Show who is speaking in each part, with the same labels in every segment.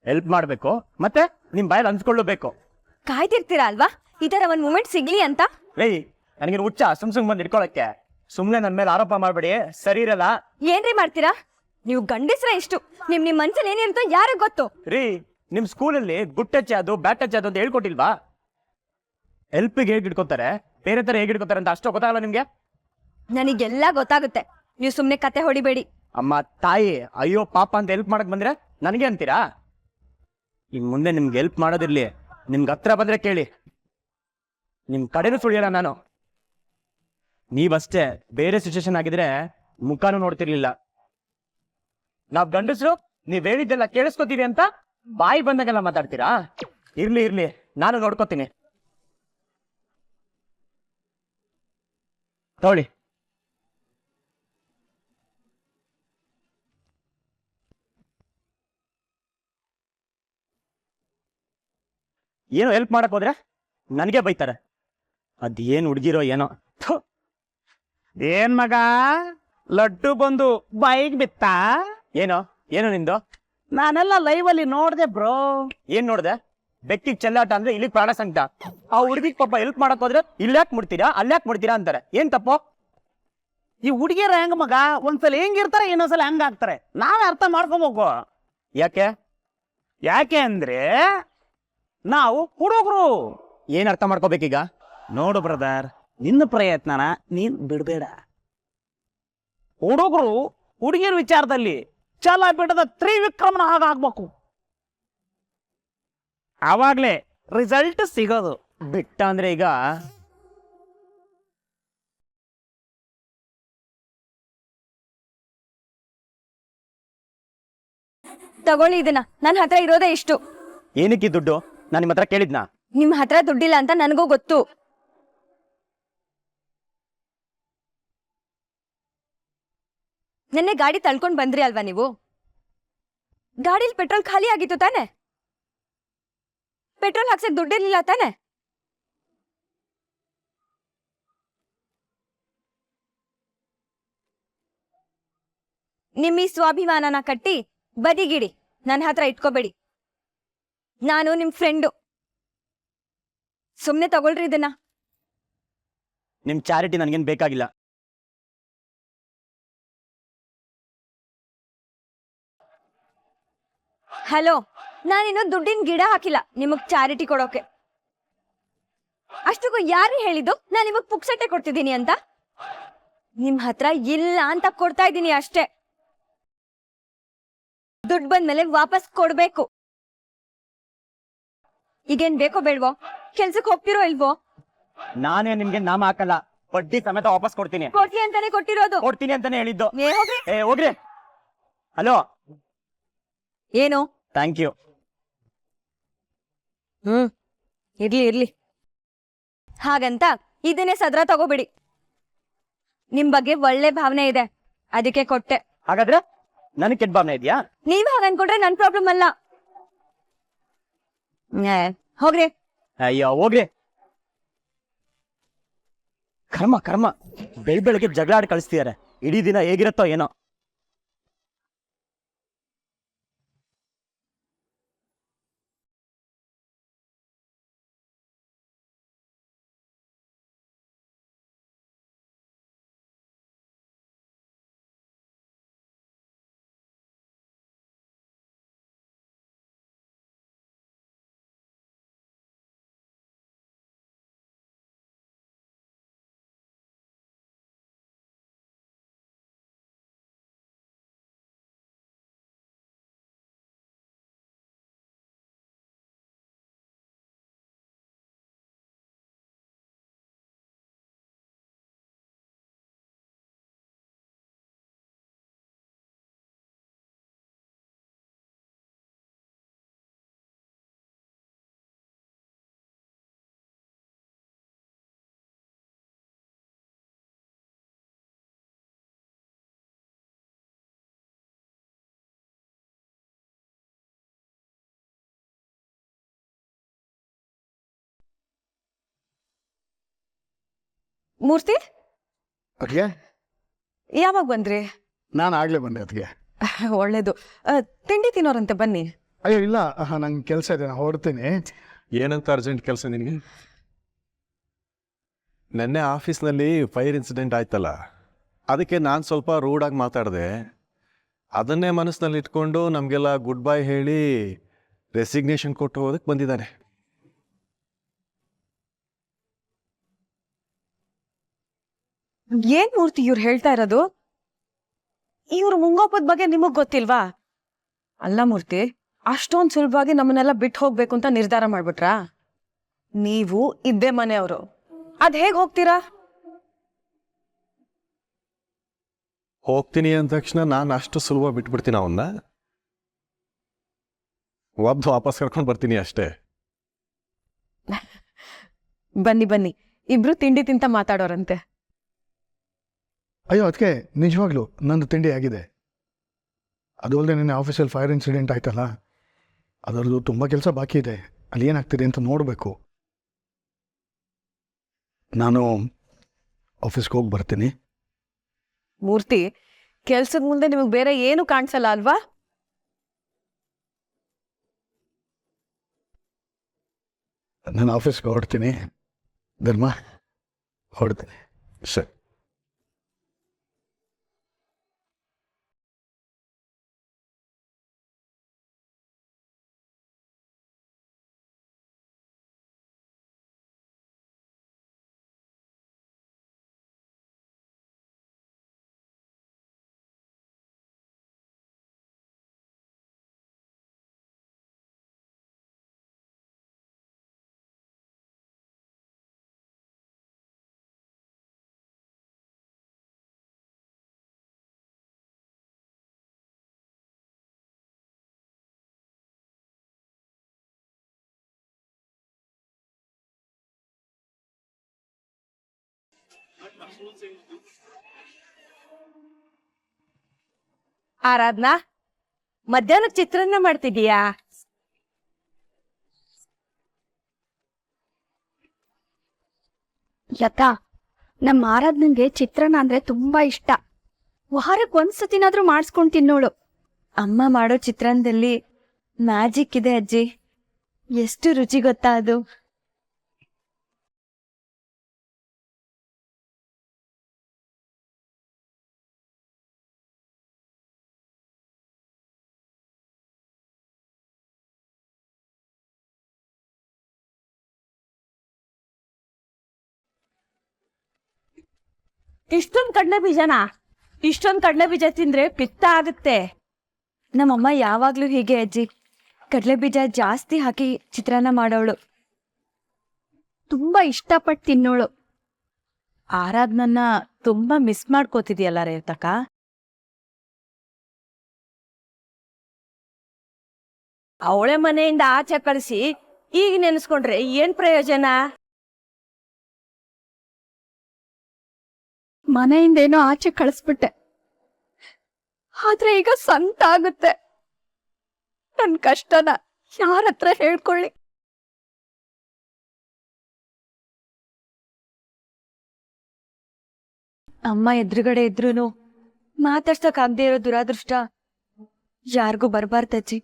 Speaker 1: Help ಮಾಡ್ಬೇಕು ಮತ್ತೆ ನಿಮ್ ಬಾಯಲ್ಲಿ ಅನ್ಸ್ಕೊಳ್ಳಬೇಕು.
Speaker 2: ಕಾಯ್ತಿರ್ತೀರಾ ಅಲ್ವಾ ಈ ತರ ಒಂದ್ ಮೂಮೆಂಟ್ ಸಿಗ್ಲಿ ಅಂತ?
Speaker 1: ರೇ ನನಗೆ ಹುಚ್ಚ ಸುಮ್ ಬಂದ್ ಇಟ್ಕೊಳಕ್ಕೆ. ಸುಮ್ನೆ ನನ್ ಮೇಲೆ ಆರೋಪ ಮಾಡ್ಬೇಡಿ, ಸರಿ ಇರಲ್ಲ.
Speaker 2: ಏನ್ರಿ ಮಾಡ್ತೀರಾ ನೀವು? ಗಂಡಸ್ರ ಇಷ್ಟು ನಿಮ್ ಮನ್ಸಲ್ಲಿ ಏನಿರುತ್ತೋ ಯಾರಿಗ್ ಗೊತ್ತು?
Speaker 1: ರೀ ನಿಮ್ ಸ್ಕೂಲಲ್ಲಿ ಗುಡ್ ಟಚ್ ಅದು ಬ್ಯಾಡ್ ಟಚ್ ಅದು ಅಂತ ಹೇಳ್ಕೊಟ್ಟಿಲ್ವಾ? ಹೆಲ್ಪಿಗೆ ಹೇಗೆ ಇಟ್ಕೋತಾರೆ, ಬೇರೆ ತರ ಹೇಗೆ ಇಟ್ಕೋತಾರೆ ಅಂತ ಅಷ್ಟೋ ಗೊತ್ತಾಗಲ್ಲ ನಿಮ್ಗೆ?
Speaker 2: ನನಗೆಲ್ಲ ಗೊತ್ತಾಗುತ್ತೆ, ನೀವು ಸುಮ್ನೆ ಕತೆ ಹೊಡಿಬೇಡಿ.
Speaker 1: ಅಮ್ಮ ತಾಯಿ ಅಯ್ಯೋ ಪಾಪ ಅಂತ ಹೆಲ್ಪ್ ಮಾಡಕ್ ಬಂದ್ರೆ ನನಗೆ ಅಂತೀರಾ? ಇನ್ ಮುಂದೆ ನಿಮ್ಗೆ ಹೆಲ್ಪ್ ಮಾಡೋದಿರ್ಲಿ, ನಿಮ್ಗೆ ಹತ್ರ ಬಂದ್ರೆ ಕೇಳಿ, ನಿಮ್ ಕಡೆನೂ ಸುಳಿಯಲ್ಲ ನಾನು. ನೀವಷ್ಟೇ ಬೇರೆ ಸಿಚುವೇಶನ್ ಆಗಿದ್ರೆ ಮುಖಾನು ನೋಡ್ತಿರ್ಲಿಲ್ಲ. ನಾವ್ ಗಂಡಸ್ರು ನೀವ್ ಹೇಳಿದ್ದೆಲ್ಲ ಕೇಳಿಸ್ಕೊತೀವಿ ಅಂತ ಬಾಯಿ ಬಂದಾಗೆಲ್ಲ ಮಾತಾಡ್ತೀರಾ? ಇರ್ಲಿ ಇರ್ಲಿ, ನಾನು ನೋಡ್ಕೋತೀನಿ. ತಗೊಳ್ಳಿ. ಏನೋ ಹೆಲ್ಪ್ ಮಾಡಕ್ ಹೋದ್ರೆ ನನಗೆ ಬೈತಾರೆ. ಅದೇನ್ ಹುಡ್ಗಿರೋ ಏನೋ.
Speaker 3: ಏನ್ ಮಗ ಲಡ್ಡು ಬಂದು ಬಾಯಿಗೆ ಬಿತ್ತಾ?
Speaker 1: ಏನೋ ಏನೋ ನಿಂದು?
Speaker 3: ನಾನೆಲ್ಲ ಲೈವ್ ಅಲ್ಲಿ ನೋಡ್ದೆ ಬ್ರೋ.
Speaker 1: ಏನ್ ನೋಡ್ದೆ? ಬೆಕ್ಕಿಗೆ ಚೆಲ್ಲಾಟ ಅಂದ್ರೆ ಇಲ್ಲಿಗೆ ಪ್ರಾಣ ಸಂಕಟ. ಆ ಹುಡುಗಿಗೆ ಪಾಪ ಹೆಲ್ಪ್ ಮಾಡಕ್ ಹೋದ್ರೆ ಇಲ್ಯಾಕ್ ಮುಡ್ತೀರಾ ಅಲ್ಯಾಕ್ ಮುಡ್ತೀರಾ ಅಂತಾರೆ. ಏನ್ ತಪ್ಪು?
Speaker 3: ಈ ಹುಡುಗಿಯರ ಹೆಂಗ ಮಗ, ಒಂದ್ಸಲ ಹೆಂಗಿರ್ತಾರೆ ಇನ್ನೊಂದ್ಸಲ ಹೆಂಗ ಆಗ್ತಾರೆ, ನಾವೇ ಅರ್ಥ ಮಾಡ್ಕೋಬೇಕು.
Speaker 1: ಯಾಕೆ?
Speaker 3: ಯಾಕೆ ಅಂದ್ರೆ ನಾವು ಹುಡುಗರು.
Speaker 1: ಏನ್ ಅರ್ಥ ಮಾಡ್ಕೋಬೇಕೀಗ?
Speaker 3: ನೋಡು ಬ್ರದರ್, ನಿನ್ನ ಪ್ರಯತ್ನನ ನೀನ್ ಬಿಡ್ಬೇಡ. ಹುಡುಗರು ಹುಡುಗಿಯರ ವಿಚಾರದಲ್ಲಿ ಛಲ ಬಿಡದ ತ್ರಿವಿಕ್ರಮನ ಹಾಗಾಗ್ಬೇಕು, ಆವಾಗ್ಲೇ ರಿಸಲ್ಟ್ ಸಿಗೋದು.
Speaker 1: ಬಿಟ್ಟ ಅಂದ್ರೆ ಈಗ
Speaker 2: ತಗೊಳ್ಳಿ ಇದನ್ನ, ನನ್ನ ಹತ್ರ ಇರೋದೇ ಇಷ್ಟು.
Speaker 1: ಏನಕ್ಕೆ ದುಡ್ಡು? ನಾನು ನಿಮ್ಮ ಹತ್ರ ಕೇಳಿದ್ನಾ?
Speaker 2: ನಿಮ್ ಹತ್ರ ದುಡ್ಡಿಲ್ಲ ಅಂತ ನನಗೂ ಗೊತ್ತು. ನೆನ್ನೆ ಗಾಡಿ ತಳ್ಕೊಂಡ್ ಬಂದ್ರಿ ಅಲ್ವಾ ನೀವು? ಗಾಡಿಲಿ ಪೆಟ್ರೋಲ್ ಖಾಲಿ ಆಗಿತ್ತು ತಾನೆ? ಪೆಟ್ರೋಲ್ ಹಾಕ್ಸಕ್ ದುಡ್ಡಿರ್ಲಿಲ್ಲ ತಾನೆ? ನಿಮ್ಮ ಈ ಸ್ವಾಭಿಮಾನನ ಕಟ್ಟಿ ಬದಿಗಿಡಿ, ನನ್ನ ಹತ್ರ ಇಟ್ಕೋಬೇಡಿ. ನಾನು ನಿಮ್ ಫ್ರೆಂಡು, ಸುಮ್ನೆ ತಗೊಳ್ರಿ ಇದನ್ನ.
Speaker 1: ನಿಮ್ ಚಾರಿಟಿ ನನ್ಗೇನ್ ಬೇಕಾಗಿಲ್ಲ.
Speaker 2: ಹಲೋ, ನಾನಿನ್ನು ದುಡ್ಡಿನ ಗಿಡ ಹಾಕಿಲ್ಲ ನಿಮಗ್ ಚಾರಿಟಿ ಕೊಡೋಕೆ. ಅಷ್ಟಕ್ಕೂ ಯಾರು ಹೇಳಿದ್ದು ನಾನು ನಿಮಗ್ ಪುಕ್ಸಟ್ಟೆ ಕೊಡ್ತಿದ್ದೀನಿ ಅಂತ? ನಿಮ್ ಹತ್ರ ಇಲ್ಲ ಅಂತ ಕೊಡ್ತಾ ಇದ್ದೀನಿ ಅಷ್ಟೇ. ದುಡ್ಡು ಬಂದ್ಮೇಲೆ ವಾಪಸ್ ಕೊಡ್ಬೇಕು. ಈಗೇನ್ ಬೇಕೋ ಬೇಡ್ವೋ? ಕೆಲ್ಸಕ್ಕೆ ಹೋಗ್ತಿರೋ ಇಲ್ವೋ?
Speaker 1: ನಾನೇ ನಿಮ್ಗೆ ನಾಮ ಹಾಕಲ್ಲ, ಬಡ್ಡಿ ಸಮೇತ ವಾಪಸ್ ಕೊಡ್ತೀನಿ.
Speaker 2: ಕೊಡ್ತೀನಿ ಅಂತಾನೆ ಕೊಟ್ಟಿರೋದು.
Speaker 1: ಕೊಡ್ತೀನಿ ಅಂತಾನೆ ಹೇಳಿದ್ದು.
Speaker 2: ಹೋಗ್ರಿ.
Speaker 1: ಹೋಗ್ರಿ. ಹಲೋ,
Speaker 2: ಏನು?
Speaker 1: Thank you.
Speaker 2: ಇರ್ಲಿ ಇರ್ಲಿ. ಹಾಗಂತ ಇದನ್ನೇ ಸದ್ರ ತಗೋಬಿಡಿ. ನಿಮ್ ಬಗ್ಗೆ ಒಳ್ಳೆ ಭಾವನೆ ಇದೆ, ಅದಕ್ಕೆ ಕೊಟ್ಟೆ.
Speaker 1: ಹಾಗಾದ್ರೆ ನನಗೆ ಕೆಟ್ಟ ಭಾವನೆ ಇದೆಯಾ?
Speaker 2: ನೀವ್ ಹಾಗ ಅನ್ಕೊಂಡ್ರೆ ನನ್ ಪ್ರಾಬ್ಲಮ್ ಅಲ್ಲ. ಹೋಗ್ರಿ.
Speaker 1: ಅಯ್ಯೋ ಹೋಗ್ರಿ. ಕರ್ಮ ಕರ್ಮ, ಬೆಳಗ್ಗೆ ಜಗಳ ಆಡಿ ಕಳಿಸ್ತಿದಾರೆ. ಇಡೀ ದಿನ ಹೇಗಿರುತ್ತೋ ಏನೋ.
Speaker 2: ಮೂರ್ತಿ,
Speaker 4: ಅದಕ್ಕೆ
Speaker 2: ಯಾವಾಗ ಬಂದ್ರಿ?
Speaker 4: ನಾನು ಆಗ್ಲೇ ಬಂದೆ ಅದಕ್ಕೆ.
Speaker 5: ಒಳ್ಳೇದು. ತಿಂಡಿ ತಿನ್ನೋರಂತೆ ಬನ್ನಿ.
Speaker 4: ಅಯ್ಯೋ ಇಲ್ಲ, ನಂಗೆ ಕೆಲಸ ಇದೆ, ನಾನು ಹೊರಡ್ತೀನಿ.
Speaker 5: ಏನಂತ ಅರ್ಜೆಂಟ್ ಕೆಲಸ ನಿನಗೆ? ನೆನ್ನೆ ಆಫೀಸ್ನಲ್ಲಿ ಫೈರ್ ಇನ್ಸಿಡೆಂಟ್ ಆಯ್ತಲ್ಲ, ಅದಕ್ಕೆ ನಾನು ಸ್ವಲ್ಪ ರೂಡಾಗಿ ಮಾತಾಡಿದೆ. ಅದನ್ನೇ ಮನಸ್ಸಿನಲ್ಲಿ ಇಟ್ಕೊಂಡು ನಮಗೆಲ್ಲ ಗುಡ್ ಬೈ ಹೇಳಿ ರೆಸಿಗ್ನೇಷನ್ ಕೊಟ್ಟು ಹೋಗೋದಕ್ಕೆ ಬಂದಿದ್ದಾನೆ.
Speaker 6: ಏನ್ ಮೂರ್ತಿ ಇವ್ರು ಹೇಳ್ತಾ ಇರೋದು? ಇವ್ರ ಮುಂಗೋಪದ ಬಗ್ಗೆ ನಿಮಗ್ ಗೊತ್ತಿಲ್ವಾ? ಅಲ್ಲ ಮೂರ್ತಿ, ಅಷ್ಟೊಂದ್ ಸುಲಭವಾಗಿ ನಮ್ಮನ್ನೆಲ್ಲ ಬಿಟ್ಟು ಹೋಗ್ಬೇಕು ಅಂತ ನಿರ್ಧಾರ ಮಾಡ್ಬಿಟ್ರಾ? ನೀವು ಇದ್ದೇ ಮನೆಯವರು, ಅದ್ ಹೇಗ್ ಹೋಗ್ತೀರಾ?
Speaker 5: ಹೋಗ್ತೀನಿ ಅಂದ ತಕ್ಷಣ ನಾನು ಅಷ್ಟು ಸುಲಭ ಬಿಟ್ಬಿಡ್ತೀನಿ ಅವನ್ನ. ಒಬ್ಬ ವಾಪಸ್ ಕರ್ಕೊಂಡು ಬರ್ತೀನಿ ಅಷ್ಟೇ.
Speaker 6: ಬನ್ನಿ ಬನ್ನಿ, ಇಬ್ರು ತಿಂಡಿ ತಿಂತ ಮಾತಾಡೋರಂತೆ.
Speaker 4: ಅಯ್ಯೋ ಅದಕ್ಕೆ ನಿಜವಾಗ್ಲೂ ನಂದು ತಿಂಡಿ ಆಗಿದೆ. ಅದು ಅಲ್ಲದೆ ನಿನ್ನೆ ಆಫೀಸಲ್ಲಿ ಫೈರ್ ಇನ್ಸಿಡೆಂಟ್ ಆಯ್ತಲ್ಲ, ಅದರದ್ದು ತುಂಬ ಕೆಲಸ ಬಾಕಿ ಇದೆ. ಅಲ್ಲಿ ಏನಾಗ್ತಿದೆ ಅಂತ ನೋಡಬೇಕು. ನಾನು ಆಫೀಸ್ಗೆ ಹೋಗಿ ಬರ್ತೀನಿ.
Speaker 6: ಮೂರ್ತಿ, ಕೆಲ್ಸದ ಮುಂದೆ ನಿಮಗ್ ಬೇರೆ ಏನು ಕಾಣಿಸಲ್ಲ ಅಲ್ವಾ?
Speaker 4: ನಾನು ಆಫೀಸ್ಗೆ ಹೊರಡ್ತೀನಿ. ಧರ್ಮ, ಹೊರಡ್ತೀನಿ.
Speaker 5: ಸರಿ.
Speaker 6: ಆರಾಧ್ನಾ, ಮಧ್ಯಾಹ್ನಕ್ಕೆ ಚಿತ್ರಾನ್ನ ಮಾಡ್ತಿದೀಯಾ?
Speaker 2: ಲತಾ, ನಮ್ಮ ಆರಾಧನೆಗೆ ಚಿತ್ರಾನ್ನ ಅಂದ್ರೆ ತುಂಬಾ ಇಷ್ಟ. ವಾರಕ್ಕೆ ಒಂದ್ಸತಿನಾದ್ರೂ ಮಾಡಿಸ್ಕೊಂಡು ತಿನ್ನೋಳು. ಅಮ್ಮ ಮಾಡೋ ಚಿತ್ರಾನ್ನದಲ್ಲಿ ಮ್ಯಾಜಿಕ್ ಇದೆ ಅಜ್ಜಿ. ಎಷ್ಟು ರುಚಿ ಗೊತ್ತಾ ಅದು.
Speaker 6: ಇಷ್ಟೊಂದ್ ಕಡಲೆ ಬೀಜನಾ? ಇಷ್ಟೊಂದ್ ಕಡಲೆ ಬೀಜ ತಿಂದ್ರೆ ಪಿತ್ತ ಆಗುತ್ತೆ.
Speaker 2: ನಮ್ಮಮ್ಮ ಯಾವಾಗ್ಲೂ ಹೀಗೆ ಅಜ್ಜಿ, ಕಡಲೆ ಬೀಜ ಜಾಸ್ತಿ ಹಾಕಿ ಚಿತ್ರಾನ್ನ ಮಾಡೋಳು. ತುಂಬಾ ಇಷ್ಟಪಟ್ಟು ತಿನ್ನೋಳು.
Speaker 6: ಆರಾಧ್ನನ್ನ ತುಂಬಾ ಮಿಸ್ ಮಾಡ್ಕೋತಿದ್ಯಲ್ಲ ರೇವತಕ್ಕ? ಅವಳೆ ಮನೆಯಿಂದ ಆಚೆ ಕಳಿಸಿ ಈಗ ನೆನೆಸ್ಕೊಂಡ್ರೆ ಏನ್ ಪ್ರಯೋಜನ?
Speaker 2: ಮನೆಯಿಂದೇನೋ ಆಚೆ ಕಳಿಸ್ಬಿಟ್ಟೆ, ಆದ್ರೆ ಈಗ ಸಂಕಟ ಆಗುತ್ತೆ. ನನ್ ಕಷ್ಟನ ಯಾರ ಹತ್ರ ಹೇಳ್ಕೊಳ್ಳಿ? ಅಮ್ಮ ಎದುರುಗಡೆ ಇದ್ರೂನು ಮಾತಾಡ್ಸಕ್ಕಾಗ್ದೇ ಇರೋ ದುರಾದೃಷ್ಟ ಯಾರಿಗೂ ಬರ್ಬಾರ್ದಜ್ಜಿ.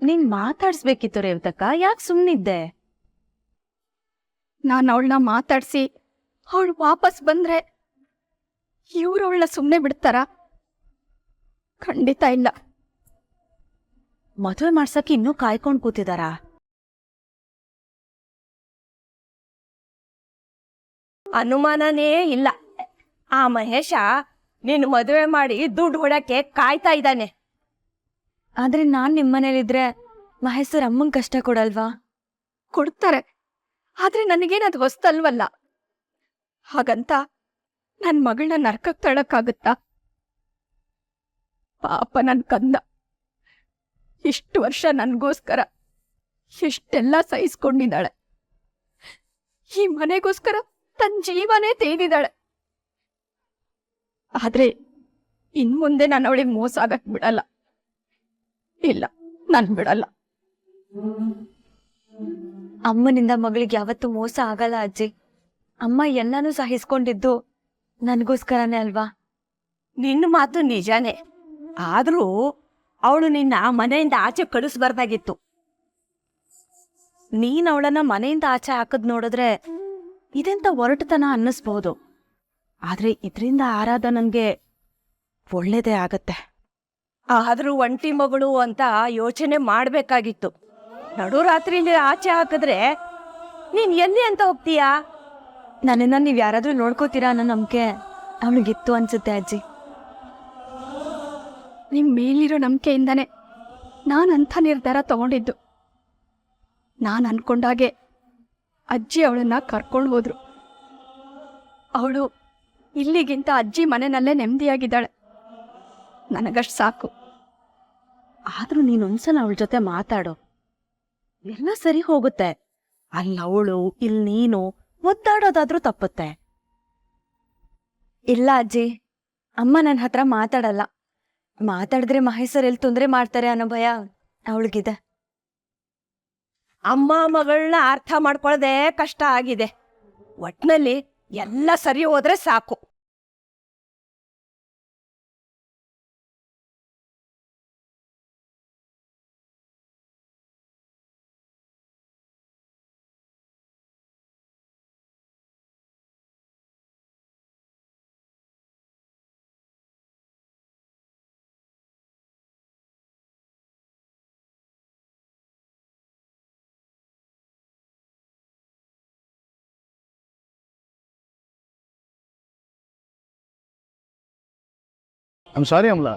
Speaker 6: ನೀನ್ ಮಾತಾಡ್ಸ್ಬೇಕಿತ್ತು ರೇವತಕ್ಕ, ಯಾಕೆ ಸುಮ್ನಿದ್ದೆ?
Speaker 2: ನಾನು ಅವಳನ್ನ ಮಾತಾಡ್ಸಿ ಅವಳು ವಾಪಸ್ ಬಂದ್ರೆ ಇವ್ರು ಅವಳನ್ನ ಸುಮ್ಮನೆ ಬಿಡ್ತಾರ? ಖಂಡಿತ ಇಲ್ಲ.
Speaker 6: ಮದುವೆ ಮಾಡ್ಸಕ್ಕೆ ಇನ್ನೂ ಕಾಯ್ಕೊಂಡ್ ಕೂತಿದಾರ? ಅನುಮಾನನೇ ಇಲ್ಲ, ಆ ಮಹೇಶ ನೀನು ಮದುವೆ ಮಾಡಿ ದುಡ್ಡು ಹೊಡಕ್ಕೆ ಕಾಯ್ತಾ ಇದ್ದಾನೆ.
Speaker 2: ಆದ್ರೆ ನಾನ್ ನಿಮ್ಮನೇಲಿದ್ರೆ ಮಹೇಶ್ವರ್ ಅಮ್ಮಂಗ್ ಕಷ್ಟ ಕೊಡಲ್ವಾ? ಕೊಡ್ತಾರೆ, ಆದ್ರೆ ನನಗೇನದು ಹೊಸ್ತಲ್ವಲ್ಲ. ಹಾಗಂತ ನನ್ ಮಗಳನ್ನ ನರ್ಕಕ್ ತಳ್ಳಕ್ಕಾಗುತ್ತಾ? ಪಾಪ ನನ್ ಕಂದ ಇಷ್ಟು ವರ್ಷ ನನ್ಗೋಸ್ಕರ ಎಷ್ಟೆಲ್ಲ ಸಹಿಸ್ಕೊಂಡಿದ್ದಾಳೆ. ಈ ಮನೆಗೋಸ್ಕರ ತನ್ನ ಜೀವನೇ ತೆಗೆದಿದ್ದಾಳೆ. ಆದ್ರೆ ಇನ್ಮುಂದೆ ನಾನು ಅವಳಿಗೆ ಮೋಸ ಆಗಕ್ ಬಿಡಲ್ಲ. ಇಲ್ಲ, ನಾನ್ ಬಿಡಲ್ಲ. ಅಮ್ಮನಿಂದ ಮಗಳಿಗೆ ಯಾವತ್ತೂ ಮೋಸ ಆಗಲ್ಲ ಅಜ್ಜಿ. ಅಮ್ಮ ಎಲ್ಲಾನು ಸಹಿಸ್ಕೊಂಡಿದ್ದು ನನಗೋಸ್ಕರನೇ ಅಲ್ವಾ?
Speaker 6: ನಿನ್ನ ಮಾತು ನಿಜಾನೇ, ಆದ್ರೂ ಅವಳು ನಿನ್ನ ಮನೆಯಿಂದ ಆಚೆ ಕಳಿಸ್ಬಾರ್ದಾಗಿತ್ತು. ನೀನ್ ಅವಳನ್ನ ಮನೆಯಿಂದ ಆಚೆ ಹಾಕದ್ ನೋಡಿದ್ರೆ ಇದೆಂತ ಒರಟುತನ ಅನ್ನಿಸ್ಬಹುದು. ಆದ್ರೆ ಇದರಿಂದ ಆರಾಧನನ್ಗೆ ಒಳ್ಳೇದೇ ಆಗತ್ತೆ. ಆದ್ರೂ ಒಂಟಿ ಮಗಳು ಅಂತ ಯೋಚನೆ ಮಾಡ್ಬೇಕಾಗಿತ್ತು. ನಡುರಾತ್ರಿಲಿ ಆಚೆ ಹಾಕಿದ್ರೆ ನೀನ್ ಎಲ್ಲಿ ಅಂತ ಹೋಗ್ತೀಯಾ?
Speaker 2: ನನ್ನನ್ನ ನೀವ್ ಯಾರಾದ್ರೂ ನೋಡ್ಕೋತೀರಾ ಅನ್ನೋ ನಂಬಿಕೆ ಅವಳಿಗಿತ್ತು ಅನ್ಸುತ್ತೆ ಅಜ್ಜಿ. ನಿಮ್ ಮೇಲಿರೋ ನಂಬಿಕೆಯಿಂದಾನೆ ನಾನು ಅಂಥ ನಿರ್ಧಾರ ತಗೊಂಡಿದ್ದು. ನಾನು ಅನ್ಕೊಂಡಾಗೆ ಅಜ್ಜಿ ಅವಳನ್ನ ಕರ್ಕೊಂಡು ಹೋದ್ರು. ಅವಳು ಇಲ್ಲಿಗಿಂತ ಅಜ್ಜಿ ಮನೆಯಲ್ಲೇ ನೆಮ್ಮದಿಯಾಗಿದ್ದಾಳೆ. ನನಗಷ್ಟು ಸಾಕು.
Speaker 6: ಆದ್ರೂ ನೀನೊಂದ್ಸಲ ಅವಳ ಜೊತೆ ಮಾತಾಡೋ, ಎಲ್ಲ ಸರಿ ಹೋಗುತ್ತೆ. ಅಲ್ಲ ಅವಳು, ಇಲ್ಲಿ ನೀನು ಒದ್ದಾಡೋದಾದ್ರೂ ತಪ್ಪುತ್ತೆ.
Speaker 2: ಇಲ್ಲ ಅಜ್ಜಿ, ಅಮ್ಮ ನನ್ನ ಹತ್ರ ಮಾತಾಡಲ್ಲ. ಮಾತಾಡಿದ್ರೆ ಮಹೇಶ್ವರ್ ಎಲ್ಲಿ ತೊಂದರೆ ಮಾಡ್ತಾರೆ ಅನ್ನೋ ಭಯ ಅವಳಿಗಿದೆ.
Speaker 6: ಅಮ್ಮ ಮಗಳನ್ನ ಅರ್ಥ ಮಾಡ್ಕೊಳ್ಳೋದೇ ಕಷ್ಟ ಆಗಿದೆ. ಒಟ್ನಲ್ಲಿ ಎಲ್ಲ ಸರಿ ಹೋದ್ರೆ ಸಾಕು.
Speaker 4: ಐಮ್ ಸಾರಿ ಅಮ್ಲ,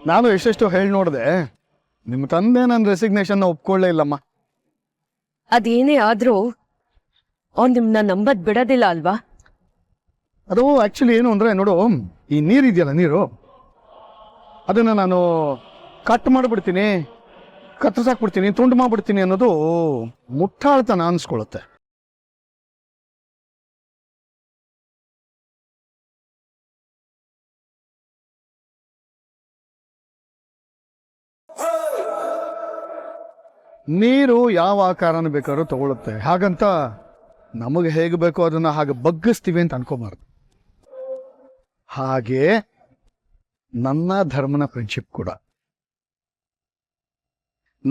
Speaker 4: ನಾನು ಎಷ್ಟೆಷ್ಟು ಹೇಳಿ ನೋಡಿದೆ, ನಿಮ್ಮ ತಂದೆ ನನ್ನ ರೆಸಿಗ್ನೇಷನ್ನ ಒಪ್ಕೊಳ್ಳೇ ಇಲ್ಲಮ್ಮ.
Speaker 6: ಅದೇನೇ ಆದ್ರೂ ಅವ್ನ್ ನಿಮ್ನ ನಂಬದ್ ಬಿಡೋದಿಲ್ಲ ಅಲ್ವಾ?
Speaker 4: ಅದು ಆ್ಯಕ್ಚುಲಿ ಏನು ಅಂದರೆ, ನೋಡು, ಈ ನೀರು ಇದೆಯಲ್ಲ, ನೀರು, ಅದನ್ನು ನಾನು ಕಟ್ ಮಾಡಿಬಿಡ್ತೀನಿ, ಕತ್ತರಿಸಾಕ್ಬಿಡ್ತೀನಿ, ತುಂಡು ಮಾಡಿಬಿಡ್ತೀನಿ ಅನ್ನೋದು ಮುಟ್ಟಾಳ್ತನ ಅನ್ಸ್ಕೊಳ್ಳುತ್ತೆ. ನೀರು ಯಾವ ಆಕಾರನ ಬೇಕಾದ್ರೂ ತಗೊಳುತ್ತೆ. ಹಾಗಂತ ನಮಗೆ ಹೇಗೆ ಬೇಕೋ ಅದನ್ನು ಹಾಗೆ ಬಗ್ಗಿಸ್ತೀವಿ ಅಂತ ಅನ್ಕೋಬಾರ್ದು. ಹಾಗೆ ನನ್ನ ಧರ್ಮನ ಫ್ರೆಂಡ್ಶಿಪ್ ಕೂಡ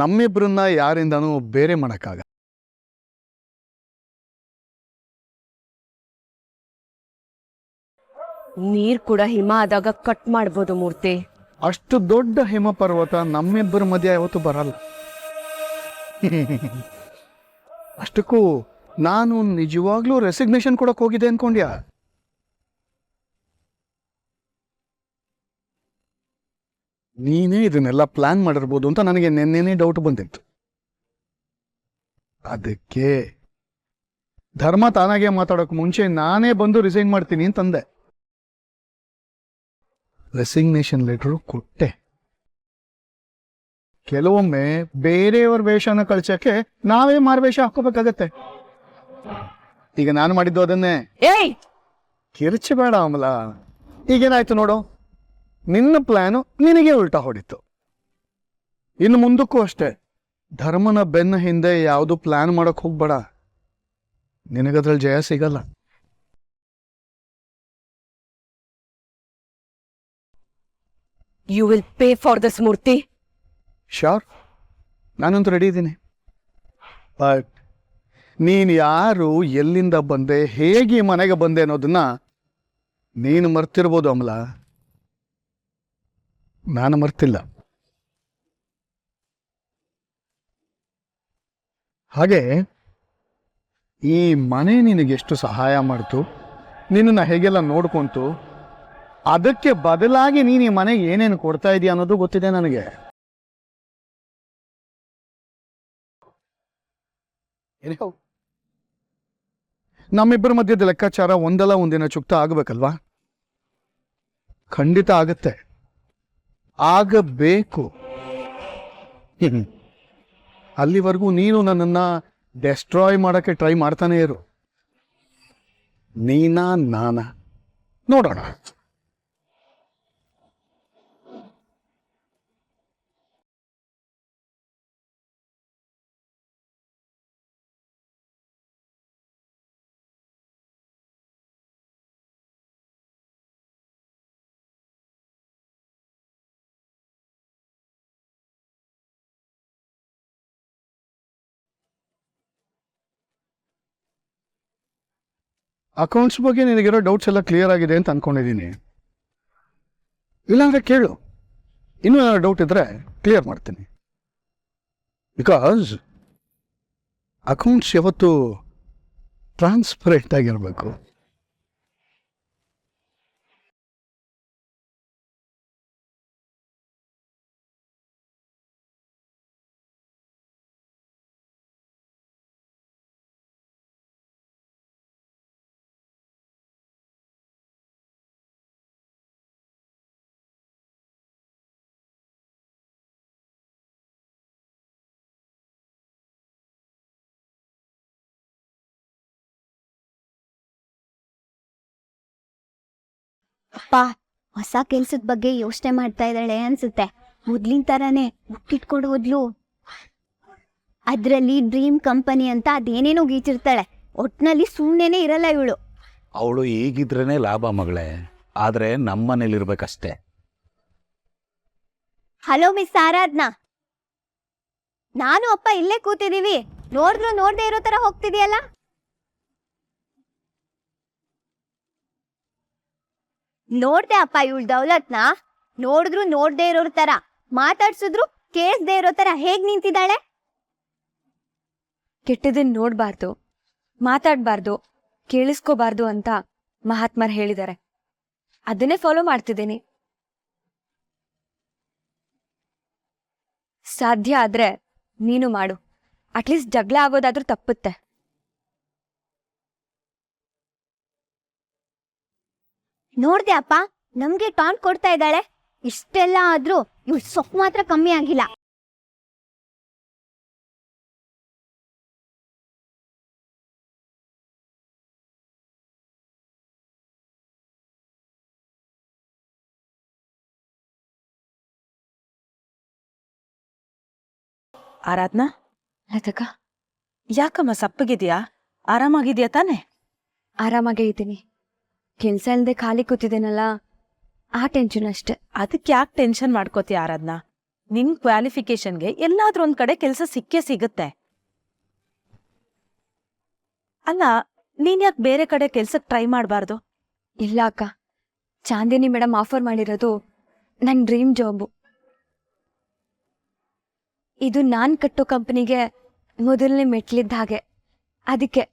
Speaker 4: ನಮ್ಮಿಬ್ಬರನ್ನ ಯಾರಿಂದನೂ ಬೇರೆ ಮಾಡೋಕ್ಕಾಗ.
Speaker 6: ನೀರ್ ಕೂಡ ಹಿಮ ಆದಾಗ ಕಟ್ ಮಾಡ್ಬೋದು ಮೂರ್ತಿ.
Speaker 4: ಅಷ್ಟು ದೊಡ್ಡ ಹಿಮ ಪರ್ವತ ನಮ್ಮಿಬ್ಬರ ಮಧ್ಯೆ ಯಾವತ್ತೂ ಬರಲ್ಲ. ಅಷ್ಟಕ್ಕೂ ನಾನು ನಿಜವಾಗ್ಲೂ ರೆಸಿಗ್ನೇಷನ್ ಕೊಡಕ್ ಹೋಗಿದೆ ಅನ್ಕೊಂಡ್ಯಾ? ನೀನೇ ಇದನ್ನೆಲ್ಲ ಪ್ಲಾನ್ ಮಾಡಿರ್ಬೋದು ಅಂತ ನನಗೆ ನೆನ್ನೆನೇ ಡೌಟ್ ಬಂದಿತ್ತು. ಅದಕ್ಕೆ ಧರ್ಮ ತಾನಾಗೆ ಮಾತಾಡೋಕೆ ಮುಂಚೆ ನಾನೇ ಬಂದು ರಿಸೈನ್ ಮಾಡ್ತೀನಿ ಅಂತಂದೆ. ರೆಸಿಗ್ನೇಷನ್ ಲೆಟರು ಕೊಟ್ಟೆ. ಕೆಲವೊಮ್ಮೆ ಬೇರೆಯವ್ರ ವೇಷನ ಕಳ್ಸಕ್ಕೆ ನಾವೇ ಮಾರ್ವೇಷ ಹಾಕೋಬೇಕಾಗತ್ತೆ. ಈಗ ನಾನು ಮಾಡಿದ್ದು ಅದನ್ನೇ.
Speaker 6: ಏಯ್,
Speaker 4: ಕಿರ್ಚಬೇಡ ಅಮಲ. ಈಗೇನಾಯ್ತು ನೋಡು, ನಿನ್ನ ಪ್ಲಾನು ನಿನಗೆ ಉಲ್ಟಾ ಹೊಡಿತು. ಇನ್ನು ಮುಂದಕ್ಕೂ ಅಷ್ಟೇ, ಧರ್ಮನ ಬೆನ್ನ ಹಿಂದೆ ಯಾವುದು ಪ್ಲಾನ್ ಮಾಡಕ್ ಹೋಗ್ಬೇಡ. ನಿನಗದ್ರಲ್ಲಿ ಜಯ ಸಿಗಲ್ಲ.
Speaker 6: You will pay for this Murthy.
Speaker 4: Sure, ನಾನಂತೂ ರೆಡಿ ಇದ್ದೀನಿ. ಬಟ್ ನೀನು ಯಾರು, ಎಲ್ಲಿಂದ ಬಂದೆ, ಹೇಗೆ ಈ ಮನೆಗೆ ಬಂದೆ ಅನ್ನೋದನ್ನ ನೀನು ಮರ್ತಿರ್ಬೋದು ಅಮಲ. ನಾನು ಮರ್ತಿಲ್ಲ. ಹಾಗೆ ಈ ಮನೆ ನಿನಗೆಷ್ಟು ಸಹಾಯ ಮಾಡ್ತು, ನಿನ್ನನ್ನು ಹೇಗೆಲ್ಲ ನೋಡ್ಕೊಂತು, ಅದಕ್ಕೆ ಬದಲಾಗಿ ನೀನು ಈ ಮನೆಗೆ ಏನೇನು ಕೊಡ್ತಾ ಇದೀಯ ಅನ್ನೋದು ಗೊತ್ತಿದೆ ನನಗೆ. ನಮ್ಮಿಬ್ಬರ ಮಧ್ಯದ ಲೆಕ್ಕಾಚಾರ ಒಂದಲ್ಲ ಒಂದಿನ ಚುಕ್ತ ಆಗಬೇಕಲ್ವಾ? ಖಂಡಿತ ಆಗತ್ತೆ, ಆಗಬೇಕು. ಅಲ್ಲಿವರೆಗೂ ನೀನು ನನ್ನನ್ನ ಡೆಸ್ಟ್ರಾಯ್ ಮಾಡಕ್ಕೆ ಟ್ರೈ ಮಾಡ್ತಾನೆ ಇರು. ನೀನಾ ನಾನಾ ನೋಡೋಣ. ಅಕೌಂಟ್ಸ್ ಬಗ್ಗೆ ನಿನಗಿರೋ ಡೌಟ್ಸ್ ಎಲ್ಲ ಕ್ಲಿಯರ್ ಆಗಿದೆ ಅಂತ ಅಂದ್ಕೊಂಡಿದ್ದೀನಿ. ಇಲ್ಲಾಂದರೆ ಕೇಳು, ಇನ್ನೂ ಏನಾದ್ರು ಡೌಟ್ ಇದ್ದರೆ ಕ್ಲಿಯರ್ ಮಾಡ್ತೀನಿ. ಬಿಕಾಸ್ ಅಕೌಂಟ್ಸ್ ಯಾವತ್ತೂ ಟ್ರಾನ್ಸ್ಪರೆಂಟ್ ಆಗಿರಬೇಕು.
Speaker 7: ಅಪ್ಪ ಹೊಸ ಕೆಲ್ಸದ ಬಗ್ಗೆ ಯೋಚನೆ ಮಾಡ್ತಾ ಇದ್ದಾಳೆ ಅನ್ಸುತ್ತೆ. ಮೊದ್ಲಿನ ತರಾನೇ ಬುಕ್ಕಿಟ್ಕೊಂಡು ಹೋದ್ಲು. ಅದ್ರಲ್ಲಿ ಡ್ರೀಮ್ ಕಂಪನಿ ಅಂತ ಅದೇನೇನೋ ಗೀಚಿರ್ತಾಳೆ. ಒಟ್ನಲ್ಲಿ ಸುಮ್ಮನೆ ಇರಲ್ಲ ಇವಳು.
Speaker 8: ಅವಳು ಈಗಿದ್ರೇನೆ ಲಾಭ ಮಗಳೇ, ಆದರೆ ನಮ್ಮನೇಲಿರ್ಬೇಕಷ್ಟೇ.
Speaker 7: ಹಲೋ ಮಿಸ್ ಆರಾಧ್ನಾ, ನಾನು ಅಪ್ಪ ಇಲ್ಲೇ ಕೂತಿದೀವಿ. ನೋಡಿದ್ರು ನೋಡ್ದೆ ಇರೋ ತರ ಹೋಗ್ತಿದೀಯಲ್ಲ. ನೋಡ್ದೆ ಅಪ್ಪ ಇವಳು ದೌಲತ್ನ. ನೋಡಿದ್ರು ನೋಡ್ದೆ ಇರೋ ತರ, ಮಾತಾಡ್ಸಿದ್ರು ಕೇಳಿಸ್ದೆ ಇರೋ ತರ ಹೇಗ್ ನಿಂತಿದ್ದಾಳೆ.
Speaker 2: ಕೆಟ್ಟದನ್ನ ನೋಡ್ಬಾರ್ದು, ಮಾತಾಡ್ಬಾರ್ದು, ಕೇಳಿಸ್ಕೋಬಾರ್ದು ಅಂತ ಮಹಾತ್ಮರು ಹೇಳಿದ್ದಾರೆ. ಅದನ್ನೇ ಫಾಲೋ ಮಾಡ್ತಿದ್ದೀನಿ. ಸಾಧ್ಯ ಆದ್ರೆ ನೀನು ಮಾಡು. ಅಟ್ಲೀಸ್ಟ್ ಜಗಳ ಆಗೋದಾದ್ರೂ ತಪ್ಪುತ್ತೆ.
Speaker 7: ನೋಡ್ದೆ ಅಪ್ಪ, ನಮ್ಗೆ ಟಾನ್ ಕೊಡ್ತಾ ಇದ್ದಾಳೆ. ಇಷ್ಟೆಲ್ಲ ಆದ್ರೂ ಇವಳು ಸೊಕ್ಕು ಮಾತ್ರ ಕಮ್ಮಿ ಆಗಿಲ್ಲ.
Speaker 6: ಆರಾಧ್ನಾ,
Speaker 2: ಲತಕ್ಕ,
Speaker 6: ಯಾಕಮ್ಮ ಸಪ್ಪಗಿದ್ಯಾ? ಆರಾಮಾಗಿದ್ಯಾ ತಾನೆ?
Speaker 2: ಆರಾಮಾಗೇ ಇದ್ದೀನಿ. ಕೆಲ್ಸ ಇಲ್ಲದೆ ಖಾಲಿ ಕೂತಿದ್ದೇನಲ್ಲ, ಆ ಟೆನ್ಷನ್ ಅಷ್ಟೆ.
Speaker 6: ಅದಕ್ಕೆ ಯಾಕೆ ಟೆನ್ಷನ್ ಮಾಡ್ಕೋತೀಯ ಆರಾಧ್ನಾ? ನಿನ್ ಕ್ವಾಲಿಫಿಕೇಶನ್ಗೆ ಎಲ್ಲಾದ್ರೂ ಒಂದ್ ಕಡೆ ಕೆಲ್ಸ ಸಿಕ್ಕೇ ಸಿಗುತ್ತೆ. ಅಲ್ಲ, ನೀನ್ ಯಾಕೆ ಬೇರೆ ಕಡೆ ಕೆಲ್ಸಕ್ಕೆ ಟ್ರೈ ಮಾಡಬಾರ್ದು?
Speaker 2: ಇಲ್ಲ ಅಕ್ಕ, ಚಾಂದಿನಿ ಮೇಡಮ್ ಆಫರ್ ಮಾಡಿರೋದು ನನ್ನ ಡ್ರೀಮ್ ಜಾಬು. ಇದು ನಾನ್ ಕಟ್ಟೋ ಕಂಪನಿಗೆ ಮೊದಲನೇ ಮೆಟ್ಲಿದ್ದ ಹಾಗೆ. ಅದಕ್ಕೆ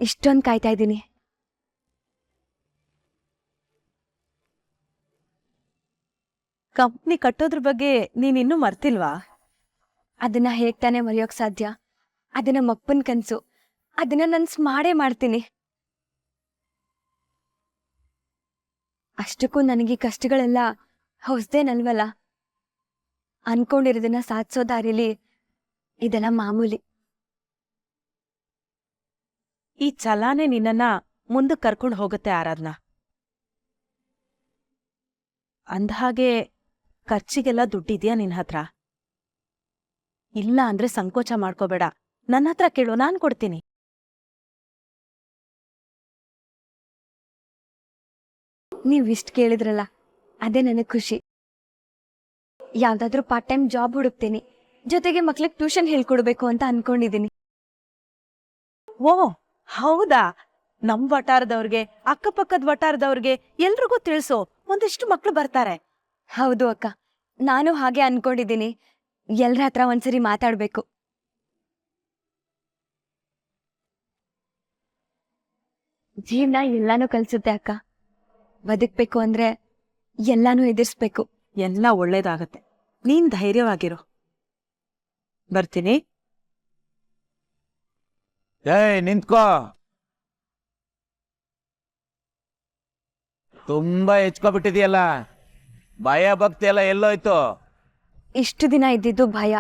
Speaker 2: ಇಷ್ಟೊಂದು ಕಾಯ್ತಾ ಇದ್ದೀನಿ.
Speaker 6: ಕಂಪ್ನಿ ಕಟ್ಟೋದ್ರ ಬಗ್ಗೆ ನೀನಿನ್ನೂ ಮರ್ತಿಲ್ವಾ?
Speaker 2: ಅದನ್ನ ಹೇಗ್ ತಾನೇ ಮರೆಯೋಕ್ ಸಾಧ್ಯ? ಅದನ್ನ ಮಪ್ಪನ್ ಕನ್ಸು. ಅದನ್ನ ನನ್ ಮಾಡೇ ಮಾಡ್ತೀನಿ. ಅಷ್ಟಕ್ಕೂ ನನಗೆ ಕಷ್ಟಗಳೆಲ್ಲ ಹೊಸ್ದೇನಲ್ವಲ್ಲ. ಅನ್ಕೊಂಡಿರೋದನ್ನ ಸಾಧಿಸೋ ದಾರಿಲಿ ಇದೆಲ್ಲ ಮಾಮೂಲಿ.
Speaker 6: ಈ ಛಲಾನೆ ನಿನ್ನನ್ನ ಮುಂದಕ್ಕೆ ಕರ್ಕೊಂಡು ಹೋಗುತ್ತೆ ಆರಾಧ್ನಾ. ಅಂದ್ಹಾಗೆ ಖರ್ಚಿಗೆಲ್ಲ ದುಡ್ಡಿದ್ಯಾ ನಿನ್ ಹತ್ರ? ಇಲ್ಲ ಅಂದ್ರೆ ಸಂಕೋಚ ಮಾಡ್ಕೋಬೇಡ, ನನ್ನ ಹತ್ರ ಕೇಳು, ನಾನ್ ಕೊಡ್ತೀನಿ.
Speaker 2: ನೀವ್ ಇಷ್ಟ್ ಕೇಳಿದ್ರಲ್ಲ, ಅದೇ ನನಗ್ ಖುಷಿ. ಯಾವ್ದಾದ್ರೂ ಪಾರ್ಟ್ ಟೈಮ್ ಜಾಬ್ ಹುಡುಕ್ತೀನಿ. ಜೊತೆಗೆ ಮಕ್ಳಿಗೆ ಟ್ಯೂಷನ್ ಹೇಳ್ಕೊಡ್ಬೇಕು ಅಂತ ಅನ್ಕೊಂಡಿದೀನಿ.
Speaker 6: ಓ ಹೌದಾ? ನಮ್ ವಟಾರದವ್ರಿಗೆ, ಅಕ್ಕಪಕ್ಕದ ವಟಾರದವ್ರಿಗೆ ಎಲ್ರಿಗೂ ತಿಳಿಸೋ, ಒಂದಿಷ್ಟು ಮಕ್ಳು ಬರ್ತಾರೆ.
Speaker 2: ಹೌದು ಅಕ್ಕ, ನಾನು ಹಾಗೆ ಅನ್ಕೊಂಡಿದ್ದೀನಿ. ಎಲ್ರ ಹತ್ರ ಒಂದ್ಸರಿ ಮಾತಾಡ್ಬೇಕು. ಜೀವನ ಎಲ್ಲಾನು ಕಲ್ಸುತ್ತೆ ಅಕ್ಕ. ಬದುಕ್ಬೇಕು ಅಂದ್ರೆ ಎಲ್ಲಾನು ಎದುರಿಸ್ಬೇಕು.
Speaker 6: ಎಲ್ಲ ಒಳ್ಳೇದಾಗತ್ತೆ, ನೀನ್ ಧೈರ್ಯವಾಗಿರು. ಬರ್ತೀನಿ.
Speaker 8: ಏಯ್ ನಿಂತ್ಕೋ, ತುಂಬಾ ಹೆಚ್ಕೊಬಿಟ್ಟಿದೆಯಲ್ಲ, ಭಯ ಭಕ್ತಿ ಎಲ್ಲ ಎಲ್ಲೋಯ್ತು?
Speaker 2: ಇಷ್ಟು ದಿನ ಇದ್ದಿದ್ದು ಭಯ,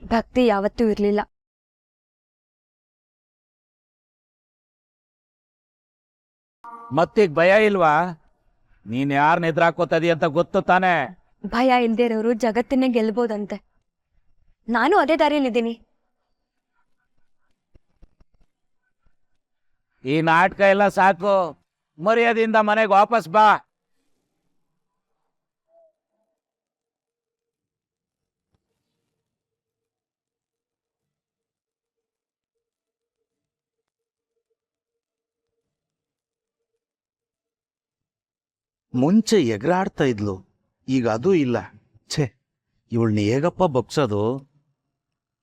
Speaker 2: ಭಕ್ತಿ ಯಾವತ್ತೂ ಇರ್ಲಿಲ್ಲ.
Speaker 8: ಮತ್ತೀಗ ಭಯ ಇಲ್ವಾ? ನೀನ್ ಯಾರನ್ನ ಎದುರಾಕೋತದಿ ಅಂತ ಗೊತ್ತು ತಾನೆ?
Speaker 2: ಭಯ ಇಲ್ದೇ ಇರೋರು ಜಗತ್ತನ್ನೇ ಗೆಲ್ಬೋದಂತೆ. ನಾನು ಅದೇ ದಾರಿಯಲ್ಲಿದ್ದೀನಿ.
Speaker 8: ಈ ನಾಟಕ ಎಲ್ಲ ಸಾಕು, ಮರ್ಯಾದೆಯಿಂದ ಮನೆಗೆ ವಾಪಸ್ ಬಾ.
Speaker 3: ಮುಂಚೆ ಎಗರಾಡ್ತಾ ಇದ್ಲು, ಈಗ ಅದೂ ಇಲ್ಲ. ಛೇ, ಇವಳನ್ನ ಹೇಗಪ್ಪ ಬಗ್ಸೋದು?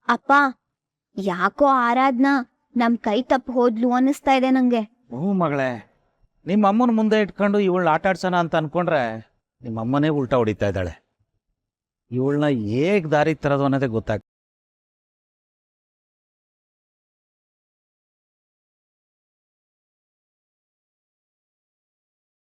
Speaker 7: ಅಪ್ಪ, ಯಾಕೋ ಆರಾಧ್ನ ನಮ್ ಕೈ ತಪ್ಪು ಹೋದ್ಲು ಅನ್ನಿಸ್ತಾ ಇದೆ ನಂಗೆ.
Speaker 8: ಹ್ಞೂ ಮಗಳೇ, ನಿಮ್ಮ ಅಮ್ಮನ ಮುಂದೆ ಇಟ್ಕೊಂಡು ಇವಳನ್ನ ಆಟ ಆಡ್ಸೋಣ ಅಂತ ಅನ್ಕೊಂಡ್ರೆ ನಿಮ್ಮ ಅಮ್ಮನೇ ಉಲ್ಟಾ ಹೊಡಿತಾ ಇದ್ದಾಳೆ. ಇವಳನ್ನ ಹೇಗ್ ದಾರಿ ತರೋದು ಅನ್ನೋದೇ ಗೊತ್ತಾಗ್ತಿಲ್ಲ.